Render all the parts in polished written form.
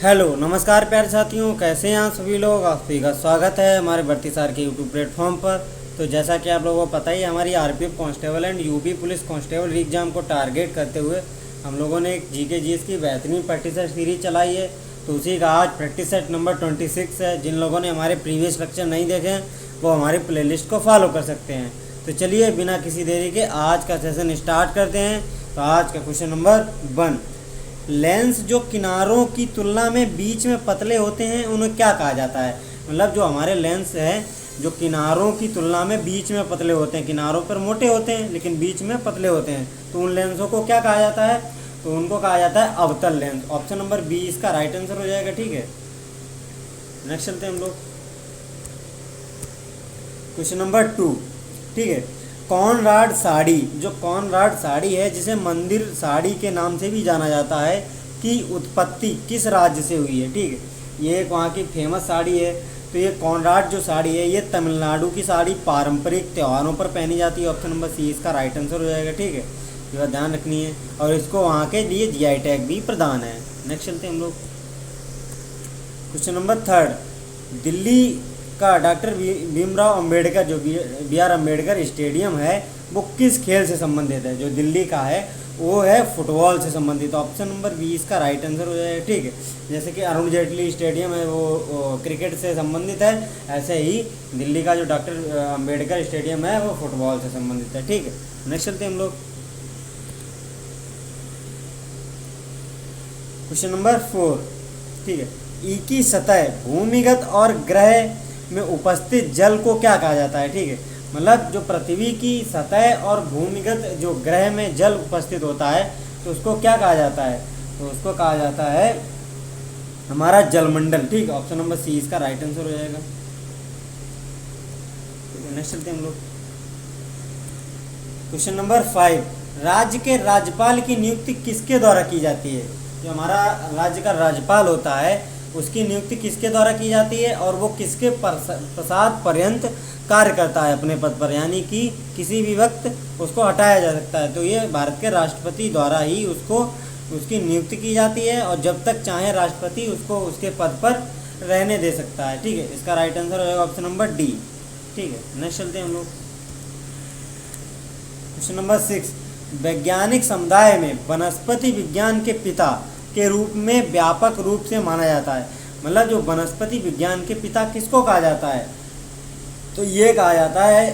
Hello नमस्कार प्यारे साथियों, कैसे हैं आप सभी लोग। आप सभी का स्वागत है हमारे भर्ती सार के यूट्यूब प्लेटफॉर्म पर। तो जैसा कि आप लोगों को पता ही है, हमारी RPF constable and UP police constable exam को टारगेट करते हुए हम लोगों ने एक जीके जीएस की बेहतरीन प्रैक्टिस सेट सीरीज चलाई है। तो उसी का आज प्रैक्टिस सेट नंबर 26 है। जिन लोगों ने हमारे प्रीवियस लेक्चर नहीं देखे हैं वो हमारी प्लेलिस्ट को फॉलो कर सकते हैं। तो चलिए बिना किसी देरी के आज का सेशन स्टार्ट करते हैं। तो आज का क्वेश्चन नंबर 1, लेंस जो किनारों की तुलना में बीच में पतले होते हैं उन्हें क्या कहा जाता है। मतलब जो हमारे लेंस है जो किनारों की तुलना में बीच में पतले होते हैं, किनारों पर मोटे होते हैं लेकिन बीच में पतले होते हैं, तो उन लेंसों को क्या कहा जाता है। तो उनको कहा जाता है अवतल लेंस। ऑप्शन नंबर बी इसका राइट आंसर हो जाएगा। ठीक है, नेक्स्ट चलते हैं हम लोग क्वेश्चन नंबर 2। ठीक है, कॉनराड साड़ी, जो कॉनराड साड़ी है जिसे मंदिर साड़ी के नाम से भी जाना जाता है, की उत्पत्ति किस राज्य से हुई है। ठीक है, ये वहाँ की फेमस साड़ी है। तो ये कॉनराड जो साड़ी है ये तमिलनाडु की साड़ी पारंपरिक त्योहारों पर पहनी जाती है। ऑप्शन नंबर सी इसका राइट आंसर हो जाएगा। ठीक है, ये बात ध्यान रखनी है और इसको वहाँ के लिए जीआई टैग भी प्रदान है। नेक्स्ट चलते हैं हम लोग क्वेश्चन नंबर 3। दिल्ली का डॉक्टर भीमराव अंबेडकर जो बी आर अम्बेडकर स्टेडियम है वो किस खेल से संबंधित है। जो दिल्ली का है वो है फुटबॉल से संबंधित। ऑप्शन नंबर बी इसका राइट आंसर हो जाएगा। ठीक है, जैसे कि अरुण जेटली स्टेडियम है वो क्रिकेट से संबंधित है, ऐसे ही दिल्ली का जो डॉक्टर अंबेडकर स्टेडियम है वो फुटबॉल से संबंधित है। ठीक है, नेक्स्ट चलते हैं हम लोग क्वेश्चन नंबर 4। ठीक है, ई की सतह भूमिगत और ग्रह में उपस्थित जल को क्या कहा जाता है। ठीक है, मतलब जो पृथ्वी की सतह और भूमिगत जो ग्रह में जल उपस्थित होता है तो उसको क्या कहा जाता है। तो उसको कहा जाता है हमारा जलमंडल। ठीक है, ऑप्शन नंबर सी इसका राइट आंसर हो जाएगा। नेक्स्ट चलते हैं हम लोग क्वेश्चन नंबर 5। राज्य के राज्यपाल की नियुक्ति किसके द्वारा की जाती है। जो हमारा राज्य का राज्यपाल होता है उसकी नियुक्ति किसके द्वारा की जाती है और वो किसके प्रसाद पर्यंत कार्य करता है अपने पद पर, यानी कि किसी भी वक्त उसको हटाया जा सकता है। तो ये भारत के राष्ट्रपति द्वारा ही उसकी नियुक्ति की जाती है और जब तक चाहे राष्ट्रपति उसको उसके पद पर रहने दे सकता है। ठीक है, इसका राइट आंसर हो जाएगा ऑप्शन नंबर डी। ठीक है, नेक्स्ट चलते हैं हम लोग क्वेश्चन नंबर 6। वैज्ञानिक समुदाय में वनस्पति विज्ञान के पिता के रूप में व्यापक रूप से माना जाता है। मतलब जो वनस्पति विज्ञान के पिता किसको कहा जाता है। तो ये कहा जाता है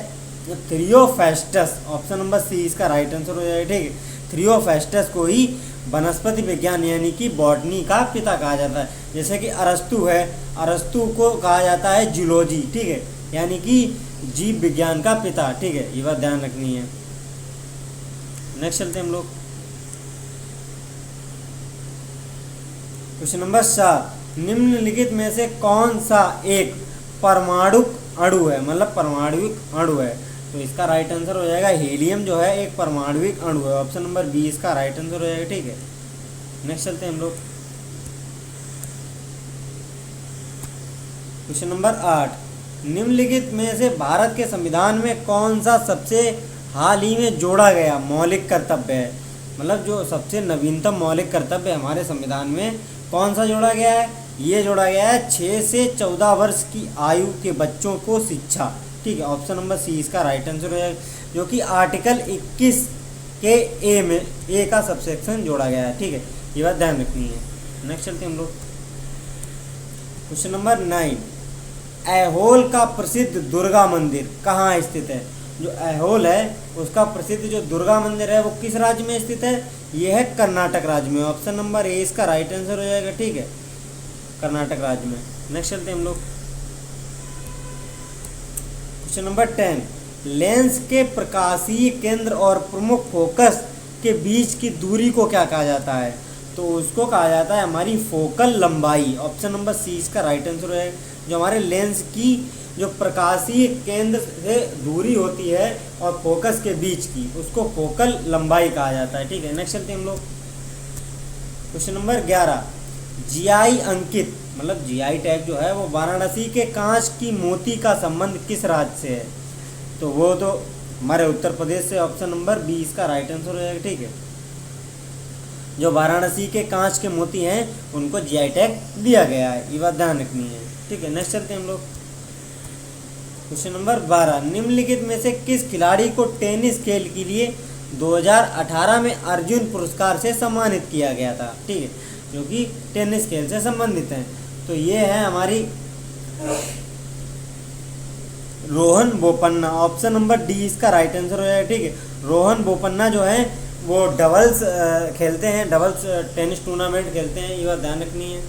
थियोफेस्टस। ऑप्शन नंबर सी इसका राइट आंसर हो जाएगा। ठीक है, थियोफेस्टस को ही वनस्पति विज्ञान यानी कि बॉटनी का पिता कहा जाता है। जैसे कि अरस्तु है, अरस्तु को कहा जाता है जूलॉजी। ठीक है, यानी कि जीव विज्ञान का पिता। ठीक है, ये बात ध्यान रखनी है। नेक्स्ट चलते हैं हम लोग क्वेश्चन नंबर 7। निम्नलिखित में से कौन सा एक परमाणुक अणु है। मतलब परमाणुविक अणु है। तो इसका राइट आंसर हो जाएगा हीलियम जो है एक परमाणुविक अणु है। ऑप्शन नंबर बी इसका राइट आंसर हो जाएगा। ठीक है, नेक्स्ट चलते हैं हम लोग क्वेश्चन नंबर 8। निम्नलिखित में से भारत के संविधान में कौन सा सबसे हाल ही में जोड़ा गया मौलिक कर्तव्य है। मतलब जो सबसे नवीनतम मौलिक कर्तव्य हमारे संविधान में कौन सा जोड़ा गया है। ये जोड़ा गया है 6 से 14 वर्ष की आयु के बच्चों को शिक्षा। ठीक है, ऑप्शन नंबर सी इसका राइट आंसर है, जो कि आर्टिकल 21 के ए का सबसेक्शन जोड़ा गया है। ठीक है, ये बात ध्यान रखनी है। नेक्स्ट चलते हैं हम लोग क्वेश्चन नंबर 9। ऐहोल का प्रसिद्ध दुर्गा मंदिर कहाँ स्थित है। जो ऐहोल है उसका प्रसिद्ध जो दुर्गा मंदिर है वो किस राज्य में स्थित है। ये है कर्नाटक राज्य में। ऑप्शन नंबर ए इसका राइट आंसर हो जाएगा। ठीक है, कर्नाटक राज्य में। नेक्स्ट चलते हैं हम लोग क्वेश्चन नंबर 10। लेंस के प्रकाशीय केंद्र और प्रमुख फोकस के बीच की दूरी को क्या कहा जाता है। तो उसको कहा जाता है हमारी फोकल लंबाई। ऑप्शन नंबर सी इसका राइट आंसर हो जाएगा। जो हमारे लेंस की जो प्रकाशीय केंद्र से दूरी होती है और फोकस के बीच की उसको फोकल लंबाई कहा जाता है। ठीक है, नेक्स्ट चलते हैं हम लोग क्वेश्चन नंबर 11। जीआई अंकित मतलब जीआई टैग जो है वो वाराणसी के कांच की मोती का संबंध किस राज्य से है। तो वो तो हमारे उत्तर प्रदेश से। ऑप्शन नंबर बी इसका राइट आंसर हो जाएगा। ठीक है, जो वाराणसी के कांच के मोती हैं उनको जीआई टैग दिया गया है, ये बात ध्यान रखनी है। ठीक है, नेक्स्ट चलते हैं हम लोग। क्वेश्चन नंबर 12, निम्नलिखित में से किस खिलाड़ी को टेनिस खेल के लिए 2018 में अर्जुन पुरस्कार से सम्मानित किया गया था? ठीक है, जो कि टेनिस खेल से संबंधित हैं। तो ये है हमारी Rohan Bopanna, option number D इसका राइट आंसर हो जाएगा। ठीक है, रोहन बोपन्ना जो है वो डबल्स खेलते हैं, डबल्स टेनिस टूर्नामेंट खेलते हैं, ये बात ध्यान रखनी है।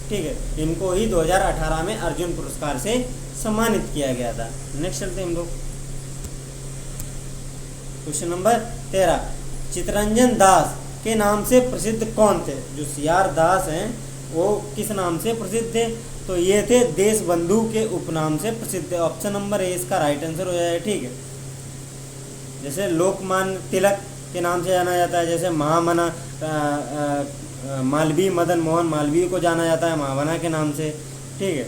ठीक है, इनको ही 2018 में अर्जुन पुरस्कार से सम्मानित किया गया था। नेक्स्ट चलते हैं हम लोग। क्वेश्चन नंबर 13, चित्तरंजन दास के नाम से प्रसिद्ध कौन थे? जो सीआर दास हैं वो किस नाम से प्रसिद्ध थे? तो ये थे देश बंधु के उपनाम से प्रसिद्ध। ऑप्शन नंबर ए इसका राइट आंसर हो जाएगा। ठीक है, जैसे लोकमान्य तिलक के नाम से जाना जाता है, जैसे महामना मालवीय, मदन मोहन मालवीय को जाना जाता है महामना के नाम से। ठीक है,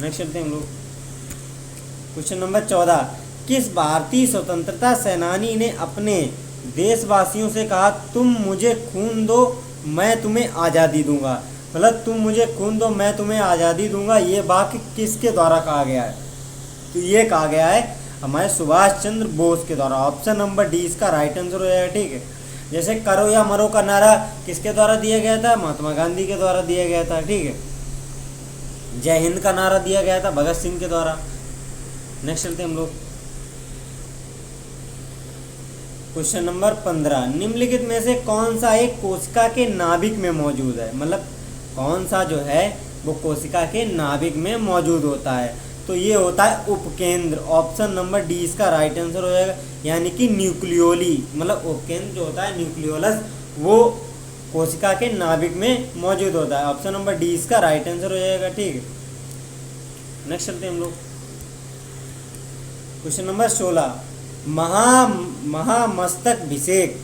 नेक्स्ट चलते हैं हम लोग। क्वेश्चन नंबर 14, किस भारतीय स्वतंत्रता सेनानी ने अपने देशवासियों से कहा तुम मुझे खून दो मैं तुम्हें आज़ादी दूंगा? मतलब तुम मुझे खून दो मैं तुम्हें आज़ादी दूंगा, ये वाक्य किसके द्वारा कहा गया है? तो ये कहा गया है हमारे सुभाष चंद्र बोस के द्वारा। ऑप्शन नंबर डी इसका राइट आंसर हो जाएगा। ठीक है, जैसे करो या मरो का नारा किसके द्वारा दिया गया था? महात्मा गांधी के द्वारा दिया गया था। ठीक है, जय हिंद का नारा दिया गया था भगत सिंह के द्वारा। नेक्स्ट चलते हैं हम लोग। क्वेश्चन नंबर 15, निम्नलिखित में से कौन सा एक कोशिका के नाभिक में मौजूद है? मतलब कौन सा जो है वो कोशिका के नाभिक में मौजूद होता है? तो ये होता है उपकेंद्र। ऑप्शन नंबर डी इसका राइट आंसर हो जाएगा, यानी कि न्यूक्लियोली। मतलब उपकेंद्र जो होता है न्यूक्लियोलस, वो कोशिका के नाभिक में मौजूद होता है। ऑप्शन नंबर डी इसका राइट आंसर हो जाएगा। ठीक है, नेक्स्ट चलते हैं हम लोग। क्वेश्चन नंबर 16, महामस्तकाभिषेक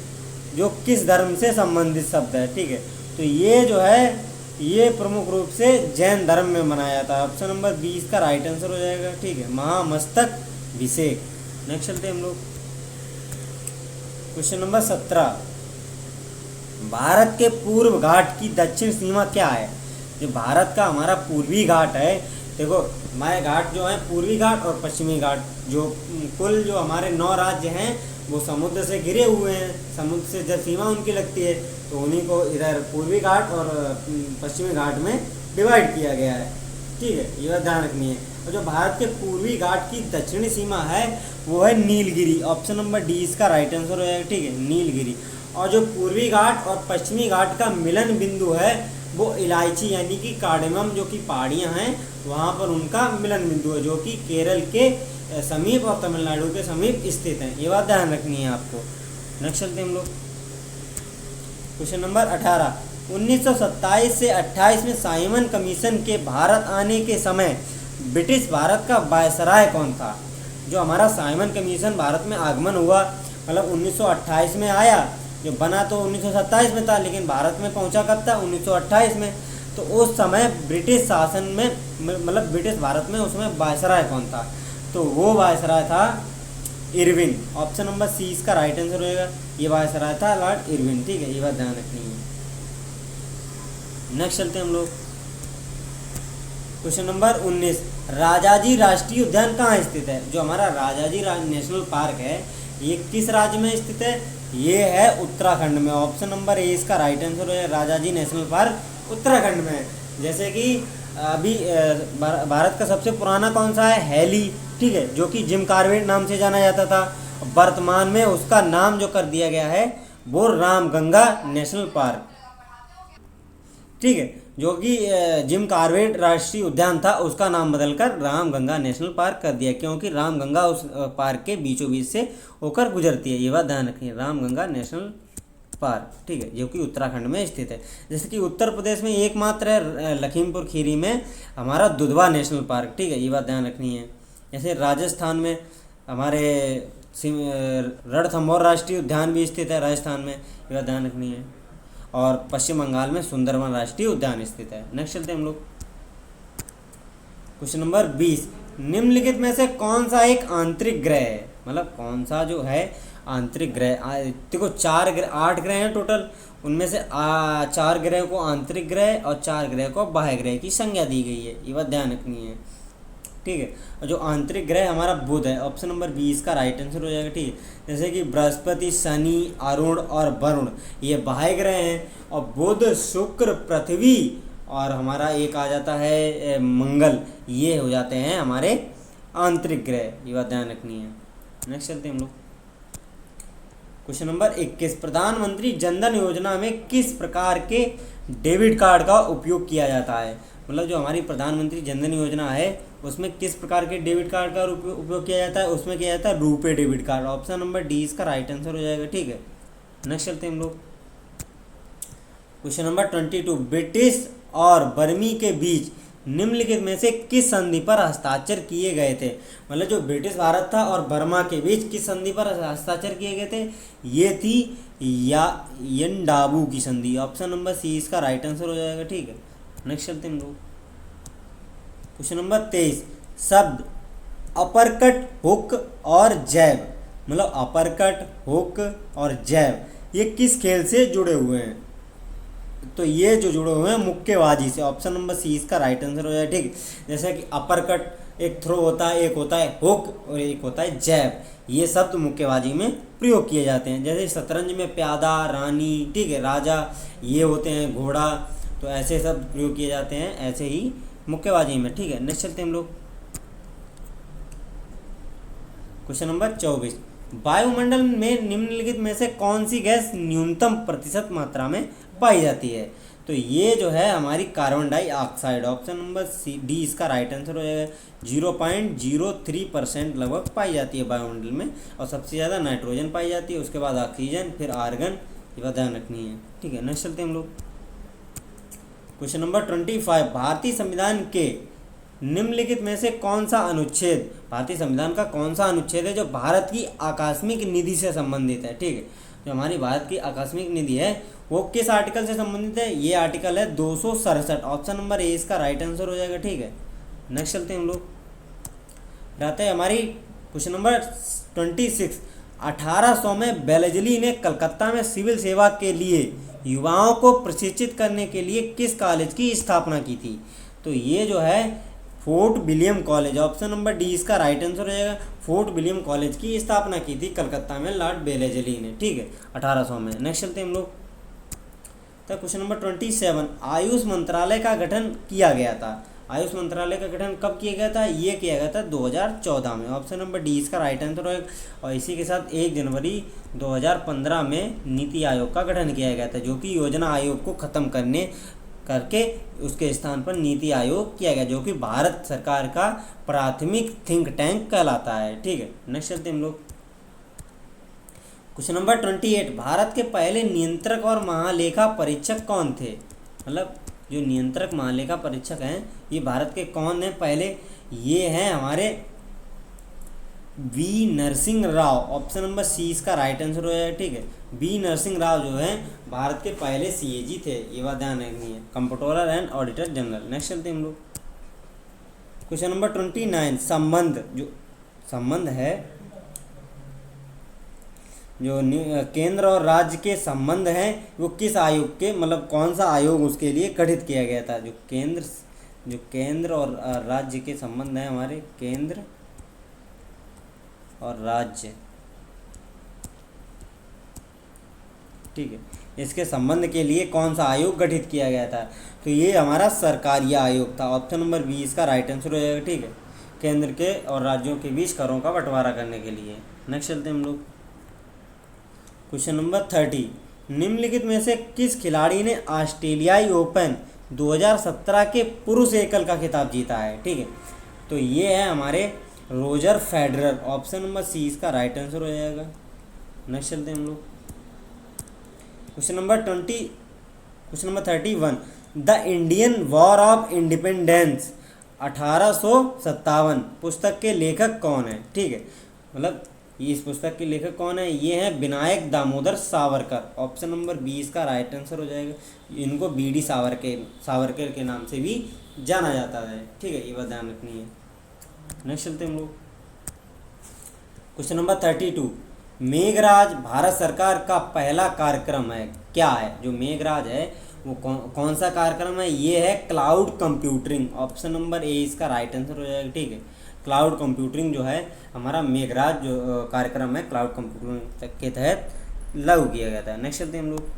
जो किस धर्म से संबंधित शब्द है? ठीक है, तो ये जो है ये प्रमुख रूप से जैन धर्म में मनाया जाता है। ऑप्शन नंबर 20 का राइट आंसर हो जाएगा। ठीक है, महामस्तकाभिषेक। नेक्स्ट चलते हैं हम लोग। क्वेश्चन नंबर 17, भारत के पूर्व घाट की दक्षिण सीमा क्या है? जो भारत का हमारा पूर्वी घाट है, देखो हमारे घाट जो है पूर्वी घाट और पश्चिमी घाट, जो कुल जो हमारे 9 राज्य हैं वो समुद्र से घिरे हुए हैं। समुद्र से जब सीमा उनकी लगती है तो उन्हीं को इधर पूर्वी घाट और पश्चिमी घाट में डिवाइड किया गया है। ठीक है, ये बात ध्यान रखनी है। और जो भारत के पूर्वी घाट की दक्षिणी सीमा है वो है नीलगिरी। ऑप्शन नंबर डी इसका राइट आंसर हो जाएगा। ठीक है, नीलगिरी। और जो पूर्वी घाट और पश्चिमी घाट का मिलन बिंदु है वो इलायची यानी कि कार्डेमम जो कि पहाड़ियाँ हैं वहाँ पर उनका मिलन बिंदु है, जो कि केरल के समीप और तमिलनाडु के समीप स्थित हैं। ये बात ध्यान रखनी है आपको। नेक्स्ट चलते हैं हम लोग। क्वेश्चन नंबर 18, 1927 से 28 में साइमन कमीशन के भारत आने के समय ब्रिटिश भारत का वायसराय कौन था? जो हमारा साइमन कमीशन भारत में आगमन हुआ, मतलब 1928 में आया, जो बना तो 1927 में था, लेकिन भारत में पहुंचा कब था? 1928 में। तो उस समय ब्रिटिश शासन में, मतलब ब्रिटिश भारत में उसमें वायसराय कौन था? तो वो वायसराय था इरविन। ऑप्शन नंबर सी इसका राइट आंसर होएगा। ये वायसराय था लॉर्ड इरविन। ठीक है, ये बात ध्यान रखनी है। नेक्स्ट चलते हैं हम लोग। क्वेश्चन नंबर 19, राजाजी राष्ट्रीय उद्यान कहाँ स्थित है? जो हमारा राजाजी नेशनल पार्क है ये किस राज्य में स्थित है? ये है उत्तराखंड में। ऑप्शन नंबर ए इसका राइट आंसर है। राजाजी नेशनल पार्क उत्तराखंड में है। जैसे कि अभी भारत का सबसे पुराना कौन सा है? हैली। ठीक है, जो कि जिम कॉर्बेट नाम से जाना जाता था। वर्तमान में उसका नाम जो कर दिया गया है वो रामगंगा नेशनल पार्क। ठीक है, जो कि जिम कॉर्बेट राष्ट्रीय उद्यान था उसका नाम बदलकर रामगंगा नेशनल पार्क कर दिया, क्योंकि रामगंगा उस पार्क के बीचों बीच से होकर गुजरती है। ये बात ध्यान रखिए, रामगंगा नेशनल पार्क। ठीक है, जो कि उत्तराखंड में स्थित है। जैसे कि उत्तर प्रदेश में एकमात्र है लखीमपुर खीरी में हमारा दुधवा नेशनल पार्क। ठीक है, ये बात ध्यान रखनी है। जैसे राजस्थान में हमारे रणथंभौर राष्ट्रीय उद्यान भी स्थित है राजस्थान में, ये बात ध्यान रखनी है। और पश्चिम बंगाल में सुंदरवन राष्ट्रीय उद्यान स्थित है। नेक्स्ट चलते हैं हम लोग। क्वेश्चन नंबर 20, निम्नलिखित में से कौन सा एक आंतरिक ग्रह है? मतलब कौन सा जो है आंतरिक ग्रह देखो 8 ग्रह हैं टोटल, उनमें से 4 ग्रह को आंतरिक ग्रह और 4 ग्रह को बाह्य ग्रह की संज्ञा दी गई है, ये बात ध्यान रखनी है। ठीक है, और जो आंतरिक ग्रह हमारा बुध है, ऑप्शन नंबर 20 का राइट आंसर हो जाएगा। ठीक है, जैसे कि बृहस्पति, शनि, अरुण और वरुण ये बाह्य ग्रह हैं, और बुध, शुक्र, पृथ्वी और हमारा एक आ जाता है मंगल, ये हो जाते हैं हमारे आंतरिक ग्रह, ये बात ध्यान रखनी है। नेक्स्ट चलते हैं हम लोग। क्वेश्चन नंबर 21, प्रधानमंत्री जनधन योजना में किस प्रकार के डेबिट कार्ड का उपयोग किया जाता है? मतलब जो हमारी प्रधानमंत्री जनधन योजना है उसमें किस प्रकार के डेबिट कार्ड का उपयोग किया जाता है? उसमें किया जाता है RuPay debit card, option number D इसका राइट आंसर हो जाएगा। ठीक है, नेक्स्ट चलते हैं हम लोग। क्वेश्चन नंबर 22, ब्रिटिश और बर्मी के बीच निम्नलिखित में से किस संधि पर हस्ताक्षर किए गए थे? मतलब जो ब्रिटिश भारत था और बर्मा के बीच किस संधि पर हस्ताक्षर किए गए थे? ये थी यंडाबू की संधि, ऑप्शन नंबर सी इसका राइट आंसर हो जाएगा। ठीक है, नेक्स्ट चलते हैं हम लोग। क्वेश्चन नंबर 23, शब्द अपरकट, हुक और जैब, मतलब अपरकट, हुक और जैब ये किस खेल से जुड़े हुए हैं? तो ये जो जुड़े हुए हैं मुक्केबाजी से, ऑप्शन नंबर सी इसका राइट आंसर हो जाएगा। ठीक, जैसे कि अपरकट एक थ्रो होता है, एक होता है हुक और एक होता है जैब, ये शब्द मुक्केबाजी में प्रयोग किए जाते हैं। जैसे शतरंज में प्यादा, रानी, ठीक है, राजा ये होते हैं, घोड़ा, तो ऐसे शब्द प्रयोग किए जाते हैं, ऐसे ही मुक्केबाजी में। ठीक है, नेक्स्ट चलते हैं हम लोग। क्वेश्चन नंबर 24, वायुमंडल में निम्नलिखित में से कौन सी गैस न्यूनतम प्रतिशत मात्रा में पाई जाती है? तो ये जो है हमारी carbon dioxide, option number C D इसका राइट आंसर हो जाएगा। 0.03% लगभग पाई जाती है वायुमंडल में, और सबसे ज़्यादा नाइट्रोजन पाई जाती है, उसके बाद ऑक्सीजन, फिर आर्गन, ये बात ध्यान रखनी है। ठीक है, नेक्स्ट चलते हैं हम लोग। क्वेश्चन नंबर 25, भारतीय संविधान के निम्नलिखित में से कौन सा अनुच्छेद, भारतीय संविधान का कौन सा अनुच्छेद है जो भारत की आकस्मिक निधि से संबंधित है? ठीक है, जो हमारी भारत की आकस्मिक निधि है वो किस आर्टिकल से संबंधित है? ये आर्टिकल है 267, ऑप्शन नंबर ए इसका राइट आंसर हो जाएगा। ठीक है, नेक्स्ट चलते हैं हम लोग। रहते हैं हमारी क्वेश्चन नंबर 26, 1800 में बेलजली ने कलकत्ता में सिविल सेवा के लिए युवाओं को प्रशिक्षित करने के लिए किस कॉलेज की स्थापना की थी? तो ये जो है fort William college, option number D इसका राइट आंसर हो जाएगा। फोर्ट विलियम कॉलेज की स्थापना की थी कलकत्ता में लॉर्ड बेलेजली ने। ठीक है, 1800 में। नेक्स्ट चलते हैं हम लोग। तो क्वेश्चन नंबर 27, आयुष मंत्रालय का गठन किया गया था। आयुष मंत्रालय का गठन कब किया गया था? ये किया गया था 2014 में, ऑप्शन नंबर डी इसका राइट आंसर होगा। और इसी के साथ 1 जनवरी 2015 में नीति आयोग का गठन किया गया था, जो कि योजना आयोग को ख़त्म करके उसके स्थान पर नीति आयोग किया गया, जो कि भारत सरकार का प्राथमिक थिंक टैंक कहलाता है। ठीक है, नेक्स्ट चलते हम लोग। क्वेश्चन नंबर 28, भारत के पहले नियंत्रक और महालेखा परीक्षक कौन थे? मतलब जो नियंत्रक महालेखा परीक्षक हैं ये भारत के कौन हैं पहले? ये हैं हमारे V Narasimha Rao, option number C इसका राइट आंसर हो जाएगा। ठीक है, वी नरसिंह राव जो हैं भारत के पहले सीएजी थे, ये बात ध्यान रखनी है, comptroller and auditor general. Next चलते हैं हम लोग। क्वेश्चन नंबर 29, संबंध, जो संबंध है, जो केंद्र और राज्य के संबंध हैं वो किस आयोग के, मतलब कौन सा आयोग उसके लिए गठित किया गया था? जो केंद्र और राज्य के संबंध हैं हमारे, केंद्र और राज्य, ठीक है, इसके संबंध के लिए कौन सा आयोग गठित किया गया था? तो ये हमारा सरकारिया आयोग था, ऑप्शन नंबर 20 का राइट आंसर हो जाएगा। ठीक है, केंद्र के और राज्यों के बीच करों का बंटवारा करने के लिए। नेक्स्ट चलते हैं हम लोग। क्वेश्चन नंबर 30, निम्नलिखित में से किस खिलाड़ी ने ऑस्ट्रेलियाई ओपन 2017 के पुरुष एकल का खिताब जीता है? ठीक है, तो ये है हमारे Roger Federer, option number C इसका राइट आंसर हो जाएगा। नेक्स्ट चलते हैं हम लोग। Question number 31, the Indian war of independence 1857 पुस्तक के लेखक कौन है? ठीक है, मतलब ये इस पुस्तक के लेखक कौन है? ये हैं विनायक दामोदर सावरकर, ऑप्शन नंबर 20 का राइट आंसर हो जाएगा। इनको बीडी सावरकर के नाम से भी जाना जाता है। ठीक है, ये बात ध्यान रखनी है। नेक्स्ट चलते हैं हम लोग। क्वेश्चन नंबर 32, मेघराज भारत सरकार का पहला कार्यक्रम है, क्या है जो मेघराज है वो कौन सा कार्यक्रम है? ये है cloud computing. Option number A इसका राइट आंसर हो जाएगा, ठीक है। क्लाउड कंप्यूटिंग जो है हमारा मेघराज जो कार्यक्रम है क्लाउड कंप्यूटिंग के तहत लागू किया गया था। नेक्स्ट चलते हैं हम लोग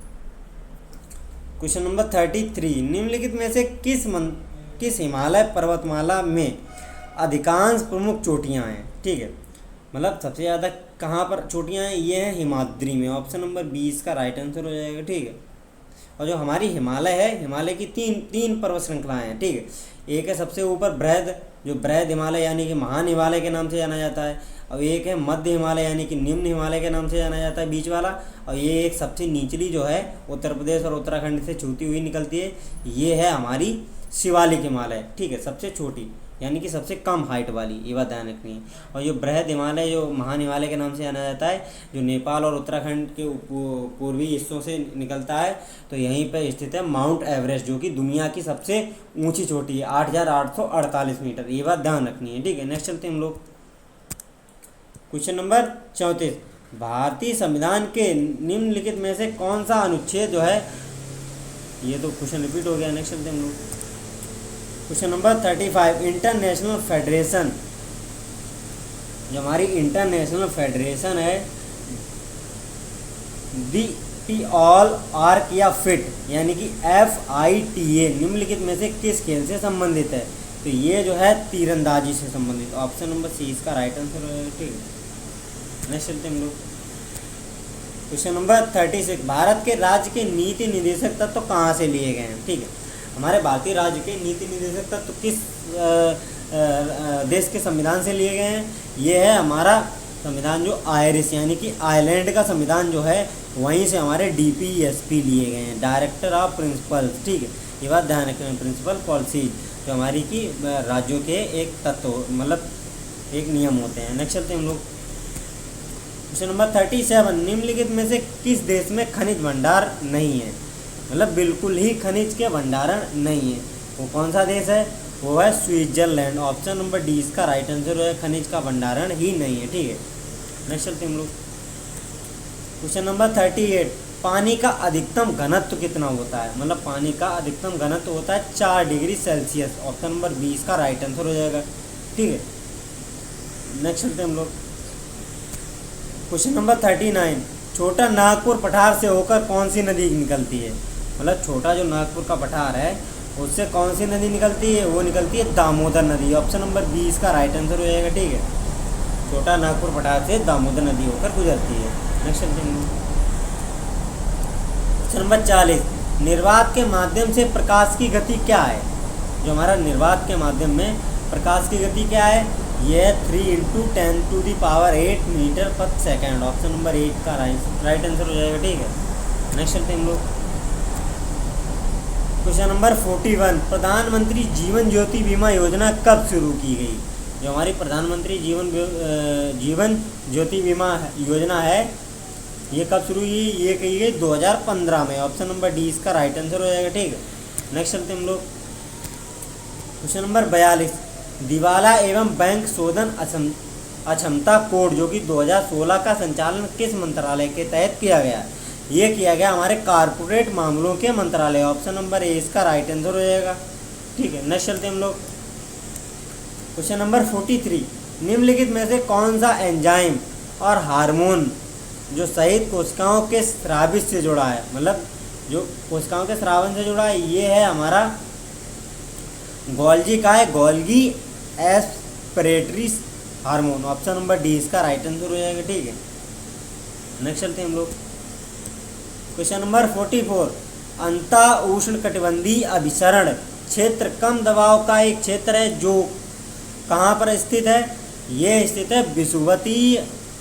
क्वेश्चन नंबर 33। निम्नलिखित में से किस हिमालय पर्वतमाला में अधिकांश प्रमुख चोटियां हैं? ठीक है, मतलब सबसे ज़्यादा कहाँ पर चोटियां हैं? ये हैं हिमाद्री में। ऑप्शन नंबर 20 का राइट आंसर हो जाएगा, ठीक है। और जो हमारी हिमालय है, हिमालय की तीन पर्वत श्रृंखलाएँ हैं, ठीक है। एक है सबसे ऊपर बृहद, जो बृहद हिमालय यानी कि महान हिमालय के नाम से जाना जाता है। और एक है मध्य हिमालय यानी कि निम्न हिमालय के नाम से जाना जाता है, बीच वाला। और ये एक सबसे निचली जो है उत्तर प्रदेश और उत्तराखंड से छूती हुई निकलती है, ये है हमारी शिवालिक हिमालय, ठीक है। सबसे छोटी यानी कि सबसे कम हाइट वाली, ये बात ध्यान रखनी है। और जो बृहद हिमालय जो महान हिमालय के नाम से जाना जाता है, जो नेपाल और उत्तराखंड के पूर्वी हिस्सों से निकलता है, तो यहीं पर स्थित है माउंट एवरेस्ट, जो कि दुनिया की सबसे ऊंची चोटी है, 8,848 मीटर। ये बात ध्यान रखनी है, ठीक है। नेक्स्ट चलते हैं हम लोग क्वेश्चन नंबर 34। भारतीय संविधान के निम्नलिखित में से कौन सा अनुच्छेद जो है, ये तो क्वेश्चन रिपीट हो गया। नेक्स्ट चलते हैं हम लोग क्वेश्चन नंबर 35। इंटरनेशनल फेडरेशन, जो हमारी इंटरनेशनल फेडरेशन है दी ऑल आर्क या फिट यानी कि FITA निम्नलिखित में से किस खेल से संबंधित है? तो ये जो है तीरंदाजी से संबंधित। ऑप्शन नंबर सी इसका राइट आंसर है, ठीक है। नेक्स्ट चलते हम लोग क्वेश्चन नंबर 36। भारत के राज्य के नीति निदेशक तत्व कहाँ से लिए गए हैं? ठीक है, हमारे भारतीय राज्य के नीति निदेशक तत्व किस देश के संविधान से लिए गए हैं? ये है हमारा संविधान जो आयरिश यानी कि आयरलैंड का संविधान जो है, वहीं से हमारे DPSP लिए गए हैं, डायरेक्टर ऑफ प्रिंसिपल्स, ठीक है। ये बात ध्यान रखें, प्रिंसिपल पॉलिसीज जो हमारी की राज्यों के एक तत्व मतलब एक नियम होते हैं। नेक्स्ट चलते हैं हम लोग क्वेश्चन नंबर 37। निम्नलिखित में से किस देश में खनिज भंडार नहीं है? मतलब बिल्कुल ही खनिज के भंडारण नहीं है, वो कौन सा देश है? वो है स्विट्जरलैंड। ऑप्शन नंबर डी इसका राइट आंसर है, खनिज का भंडारण ही नहीं है, ठीक है। नेक्स्ट चलते हैं हम लोग क्वेश्चन नंबर 38। पानी का अधिकतम घनत्व कितना होता है? मतलब पानी का अधिकतम घनत्व होता है 4 डिग्री सेल्सियस। ऑप्शन नंबर 20 का राइट आंसर हो जाएगा, ठीक है। नेक्स्ट चलते हैं हम लोग क्वेश्चन नंबर 39। छोटा नागपुर पठार से होकर कौन सी नदी निकलती है? मतलब छोटा जो नागपुर का पठार है उससे कौन सी नदी निकलती है? वो निकलती है दामोदर नदी। ऑप्शन नंबर 20 का राइट आंसर हो जाएगा, ठीक है। छोटा नागपुर पठार से दामोदर नदी होकर गुजरती है। Next question number 40। निर्वात के माध्यम से प्रकाश की गति क्या है? जो हमारा निर्वात के माध्यम में प्रकाश की गति क्या है? ये 3 × 10⁸ मीटर पर सेकेंड। ऑप्शन नंबर 1 का राइट आंसर हो जाएगा, ठीक है। नेक्स्ट चलते हैं हम लोग क्वेश्चन नंबर 41। प्रधानमंत्री जीवन ज्योति बीमा योजना कब शुरू की गई? जो हमारी प्रधानमंत्री जीवन ज्योति बीमा योजना है, ये कब शुरू हुई? ये की गई 2015 में। ऑप्शन नंबर डी इसका राइट आंसर हो जाएगा, ठीक है। नेक्स्ट चलते हैं हम लोग क्वेश्चन नंबर 42। दिवाला एवं बैंक शोधन अक्षमता कोड जो कि 2016 का संचालन किस मंत्रालय के तहत किया गया? ये किया गया हमारे कारपोरेट मामलों के मंत्रालय। ऑप्शन नंबर ए इसका राइट आंसर हो जाएगा, ठीक है। नेक्स्ट चलते हैं हम लोग क्वेश्चन नंबर 43। निम्नलिखित में से कौन सा एंजाइम और हार्मोन जो शहीद कोशिकाओं के स्रावित से जुड़ा है? मतलब जो कोशिकाओं के स्रावन से जुड़ा है, ये है हमारा गोल्गी का है, Golgi aspiratory hormone. Option number D इसका राइट आंसर हो जाएगा, ठीक है। नेक्स्ट चलते हैं हम लोग क्वेश्चन नंबर 44। अंता उष्णकटिबंधीय अभिसरण क्षेत्र कम दबाव का एक क्षेत्र है जो कहाँ पर स्थित है? ये स्थित है विषुवतीय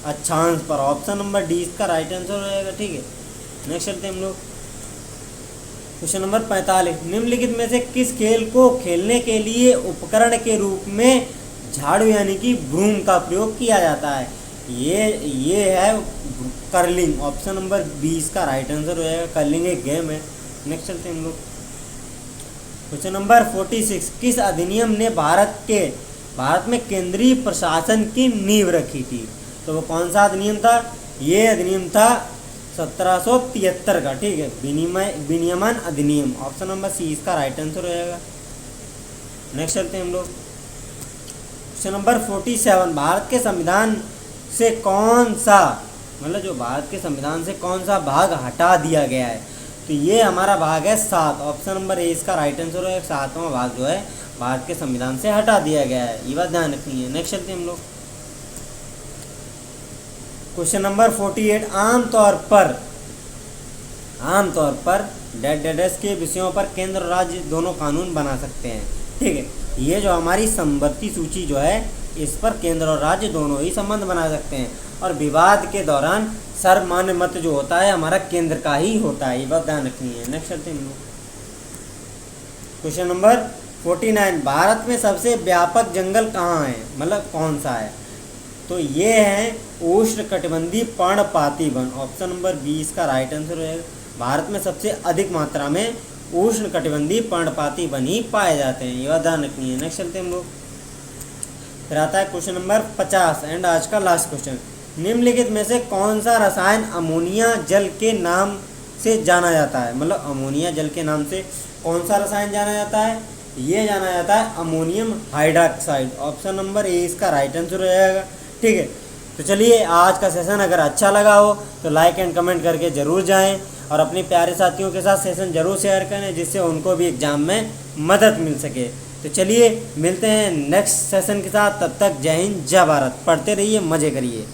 अक्षांश पर। ऑप्शन नंबर डी इसका राइट आंसर हो जाएगा, ठीक है। नेक्स्ट चलते हैं हम लोग क्वेश्चन नंबर 45। निम्नलिखित में से किस खेल को खेलने के लिए उपकरण के रूप में झाड़ू यानी कि ब्रूम का प्रयोग किया जाता है? ये है कर्लिंग। ऑप्शन नंबर 20 का राइट आंसर हो जाएगा, कर्लिंग एक गेम है। नेक्स्ट चलते हैं हम लोग क्वेश्चन नंबर 46। किस अधिनियम ने भारत में केंद्रीय प्रशासन की नींव रखी थी? तो वो कौन सा अधिनियम था? ये अधिनियम था 1773 का, ठीक है, विनियमन अधिनियम। ऑप्शन नंबर सी इसका राइट आंसर हो जाएगा। नेक्स्ट चलते हैं हम लोग। क्वेश्चन नंबर 47, भारत के संविधान से कौन सा, मतलब जो भारत के संविधान से कौन सा भाग हटा दिया गया है? तो ये हमारा भाग है 7। ऑप्शन नंबर ए इसका राइट आंसर है। 7वां भाग जो है भारत के संविधान से हटा दिया गया है, ये बात ध्यान रखनी है। नेक्स्ट चलते हैं हम लोग। क्वेश्चन नंबर 48, आमतौर पर डैश के विषयों पर केंद्र और राज्य दोनों कानून बना सकते हैं, ठीक है। ये जो हमारी समवर्ती सूची जो है, इस पर केंद्र और राज्य दोनों ही संबंध बना सकते हैं, और विवाद के दौरान सर्वमान्य मत जो होता है हमारा केंद्र का ही होता है, ये बात ध्यान रखनी है। नेक्स्ट चलते हैं हम लोग। क्वेश्चन नंबर 49, भारत में सबसे व्यापक जंगल कहाँ है, मतलब कौन सा है? तो ये है उष्णकटिबंधीय पर्णपाती वन। ऑप्शन नंबर बी इसका राइट आंसर है। भारत में सबसे अधिक मात्रा में उष्णकटिबंधीय पर्णपाती वन ही पाए जाते हैं, ये बात ध्यान रखनी है। नेक्स्ट चलते हैं हम लोग। फिर आता है क्वेश्चन नंबर 50 एंड आज का लास्ट क्वेश्चन। निम्नलिखित में से कौन सा रसायन अमोनिया जल के नाम से जाना जाता है? मतलब अमोनिया जल के नाम से कौन सा रसायन जाना जाता है? ये जाना जाता है ammonium hydroxide. Option number A इसका राइट आंसर हो जाएगा, ठीक है। तो चलिए, आज का सेशन अगर अच्छा लगा हो तो लाइक एंड कमेंट करके ज़रूर जाएं, और अपने प्यारे साथियों के साथ सेशन ज़रूर शेयर करें, जिससे उनको भी एग्ज़ाम में मदद मिल सके। तो चलिए मिलते हैं नेक्स्ट सेशन के साथ, तब तक जय हिंद जय भारत। पढ़ते रहिए, मज़े करिए।